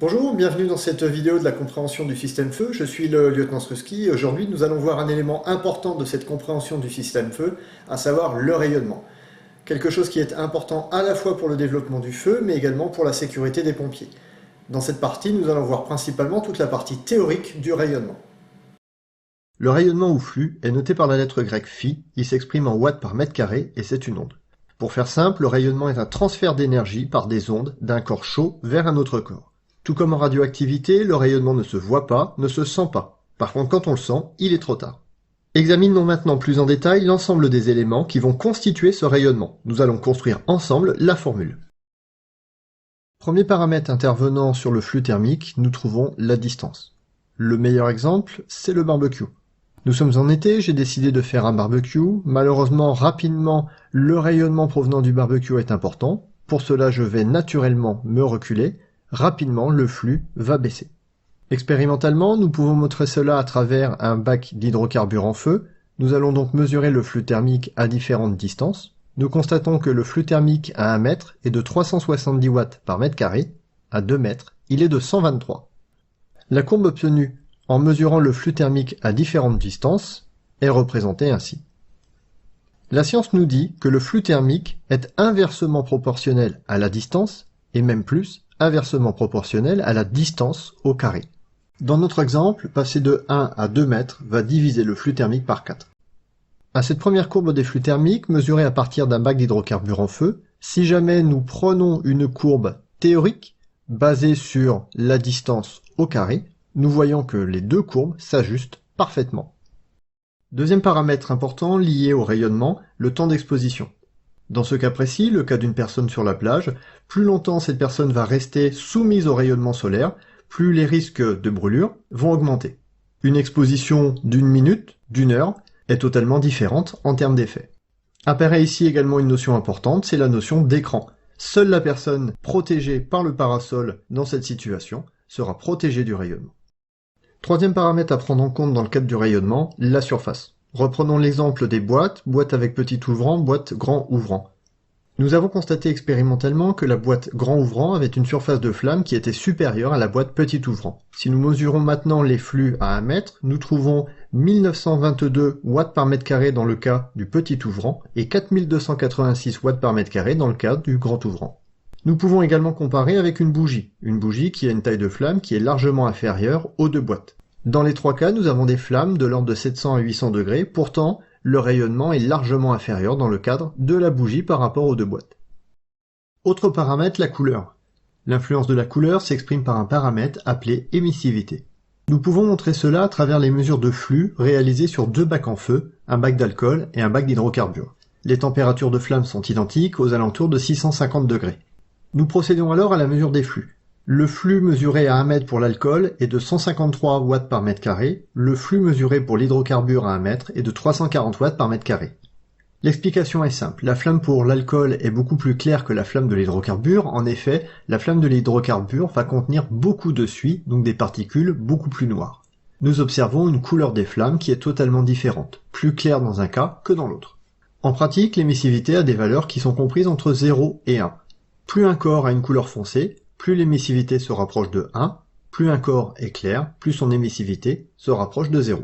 Bonjour, bienvenue dans cette vidéo de la compréhension du système feu. Je suis le lieutenant Struski. Aujourd'hui, nous allons voir un élément important de cette compréhension du système feu, à savoir le rayonnement. Quelque chose qui est important à la fois pour le développement du feu, mais également pour la sécurité des pompiers. Dans cette partie, nous allons voir principalement toute la partie théorique du rayonnement. Le rayonnement ou flux est noté par la lettre grecque phi, il s'exprime en watts par mètre carré et c'est une onde. Pour faire simple, le rayonnement est un transfert d'énergie par des ondes d'un corps chaud vers un autre corps. Tout comme en radioactivité, le rayonnement ne se voit pas, ne se sent pas. Par contre, quand on le sent, il est trop tard. Examinons maintenant plus en détail l'ensemble des éléments qui vont constituer ce rayonnement. Nous allons construire ensemble la formule. Premier paramètre intervenant sur le flux thermique, nous trouvons la distance. Le meilleur exemple, c'est le barbecue. Nous sommes en été, j'ai décidé de faire un barbecue. Malheureusement, rapidement, le rayonnement provenant du barbecue est important. Pour cela, je vais naturellement me reculer. Rapidement, le flux va baisser. Expérimentalement, nous pouvons montrer cela à travers un bac d'hydrocarbures en feu. Nous allons donc mesurer le flux thermique à différentes distances. Nous constatons que le flux thermique à 1 mètre est de 370 watts par mètre carré. À 2 mètres, il est de 123. La courbe obtenue en mesurant le flux thermique à différentes distances est représentée ainsi. La science nous dit que le flux thermique est inversement proportionnel à la distance, et même plus, inversement proportionnel à la distance au carré. Dans notre exemple, passer de 1 à 2 mètres va diviser le flux thermique par 4. À cette première courbe des flux thermiques, mesurée à partir d'un bac d'hydrocarbures en feu, si jamais nous prenons une courbe théorique basée sur la distance au carré, nous voyons que les deux courbes s'ajustent parfaitement. Deuxième paramètre important lié au rayonnement, le temps d'exposition. Dans ce cas précis, le cas d'une personne sur la plage, plus longtemps cette personne va rester soumise au rayonnement solaire, plus les risques de brûlure vont augmenter. Une exposition d'une minute, d'une heure, est totalement différente en termes d'effet. Apparaît ici également une notion importante, c'est la notion d'écran. Seule la personne protégée par le parasol dans cette situation sera protégée du rayonnement. Troisième paramètre à prendre en compte dans le cadre du rayonnement, la surface. Reprenons l'exemple des boîtes, boîte avec petit ouvrant, boîte grand ouvrant. Nous avons constaté expérimentalement que la boîte grand ouvrant avait une surface de flamme qui était supérieure à la boîte petit ouvrant. Si nous mesurons maintenant les flux à 1 mètre, nous trouvons 1922 watts par mètre carré dans le cas du petit ouvrant et 4286 watts par mètre carré dans le cas du grand ouvrant. Nous pouvons également comparer avec une bougie qui a une taille de flamme qui est largement inférieure aux deux boîtes. Dans les trois cas, nous avons des flammes de l'ordre de 700 à 800 degrés, pourtant, le rayonnement est largement inférieur dans le cadre de la bougie par rapport aux deux boîtes. Autre paramètre, la couleur. L'influence de la couleur s'exprime par un paramètre appelé émissivité. Nous pouvons montrer cela à travers les mesures de flux réalisées sur deux bacs en feu, un bac d'alcool et un bac d'hydrocarbures. Les températures de flamme sont identiques aux alentours de 650 degrés. Nous procédons alors à la mesure des flux. Le flux mesuré à 1 mètre pour l'alcool est de 153 watts par mètre carré, le flux mesuré pour l'hydrocarbure à 1 mètre est de 340 watts par mètre carré. L'explication est simple, la flamme pour l'alcool est beaucoup plus claire que la flamme de l'hydrocarbure, en effet, la flamme de l'hydrocarbure va contenir beaucoup de suie, donc des particules beaucoup plus noires. Nous observons une couleur des flammes qui est totalement différente, plus claire dans un cas que dans l'autre. En pratique, l'émissivité a des valeurs qui sont comprises entre 0 et 1. Plus un corps a une couleur foncée, plus l'émissivité se rapproche de 1, plus un corps est clair, plus son émissivité se rapproche de 0.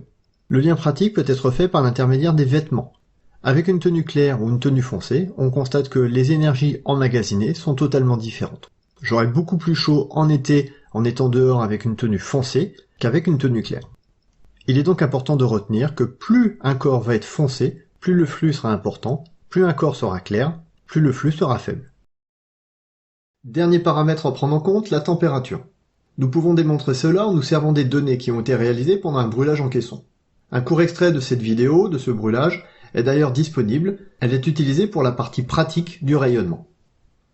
Le lien pratique peut être fait par l'intermédiaire des vêtements. Avec une tenue claire ou une tenue foncée, on constate que les énergies emmagasinées sont totalement différentes. J'aurai beaucoup plus chaud en été en étant dehors avec une tenue foncée qu'avec une tenue claire. Il est donc important de retenir que plus un corps va être foncé, plus le flux sera important, plus un corps sera clair, plus le flux sera faible. Dernier paramètre à prendre en compte, la température. Nous pouvons démontrer cela en nous servant des données qui ont été réalisées pendant un brûlage en caisson. Un court extrait de cette vidéo, de ce brûlage, est d'ailleurs disponible, elle est utilisée pour la partie pratique du rayonnement.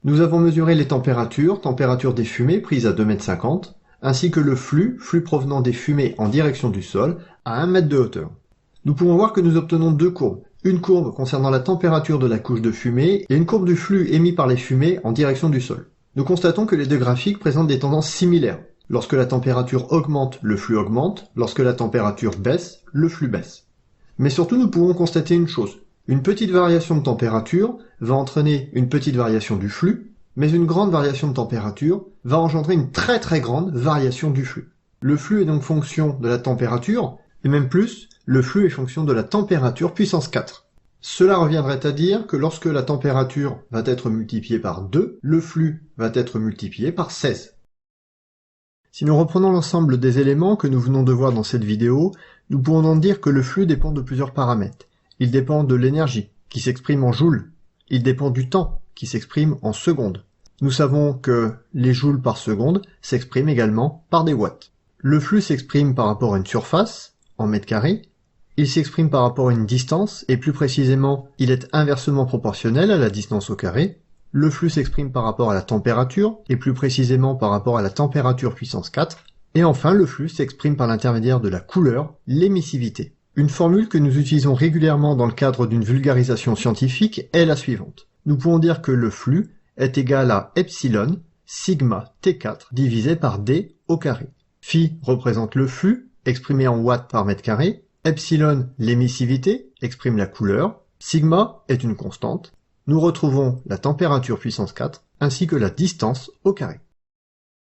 Nous avons mesuré les températures des fumées prises à 2,50 m, ainsi que le flux provenant des fumées en direction du sol, à 1 mètre de hauteur. Nous pouvons voir que nous obtenons deux courbes. Une courbe concernant la température de la couche de fumée et une courbe du flux émis par les fumées en direction du sol. Nous constatons que les deux graphiques présentent des tendances similaires. Lorsque la température augmente, le flux augmente. Lorsque la température baisse, le flux baisse. Mais surtout, nous pouvons constater une chose. Une petite variation de température va entraîner une petite variation du flux, Mais une grande variation de température va engendrer une très grande variation du flux. Le flux est donc fonction de la température, et même plus, le flux est fonction de la température puissance 4. Cela reviendrait à dire que lorsque la température va être multipliée par 2, le flux va être multiplié par 16. Si nous reprenons l'ensemble des éléments que nous venons de voir dans cette vidéo, nous pourrons donc dire que le flux dépend de plusieurs paramètres. Il dépend de l'énergie, qui s'exprime en joules. Il dépend du temps, qui s'exprime en secondes. Nous savons que les joules par seconde s'expriment également par des watts. Le flux s'exprime par rapport à une surface, en mètres carrés. Il s'exprime par rapport à une distance, et plus précisément, il est inversement proportionnel à la distance au carré. Le flux s'exprime par rapport à la température, et plus précisément par rapport à la température puissance 4. Et enfin, le flux s'exprime par l'intermédiaire de la couleur, l'émissivité. Une formule que nous utilisons régulièrement dans le cadre d'une vulgarisation scientifique est la suivante. Nous pouvons dire que le flux est égal à epsilon sigma T4 divisé par D au carré. Phi représente le flux, exprimé en watts par mètre carré. Epsilon, l'émissivité, exprime la couleur. Sigma est une constante. Nous retrouvons la température puissance 4 ainsi que la distance au carré.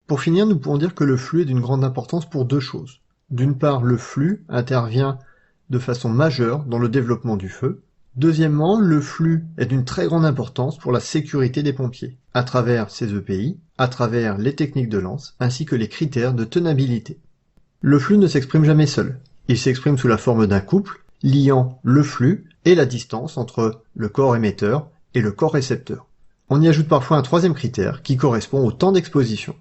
Pour finir, nous pourrons dire que le flux est d'une grande importance pour deux choses. D'une part, le flux intervient de façon majeure dans le développement du feu. Deuxièmement, le flux est d'une très grande importance pour la sécurité des pompiers, à travers ses EPI, à travers les techniques de lance, ainsi que les critères de tenabilité. Le flux ne s'exprime jamais seul. Il s'exprime sous la forme d'un couple liant le flux et la distance entre le corps émetteur et le corps récepteur. On y ajoute parfois un troisième critère qui correspond au temps d'exposition.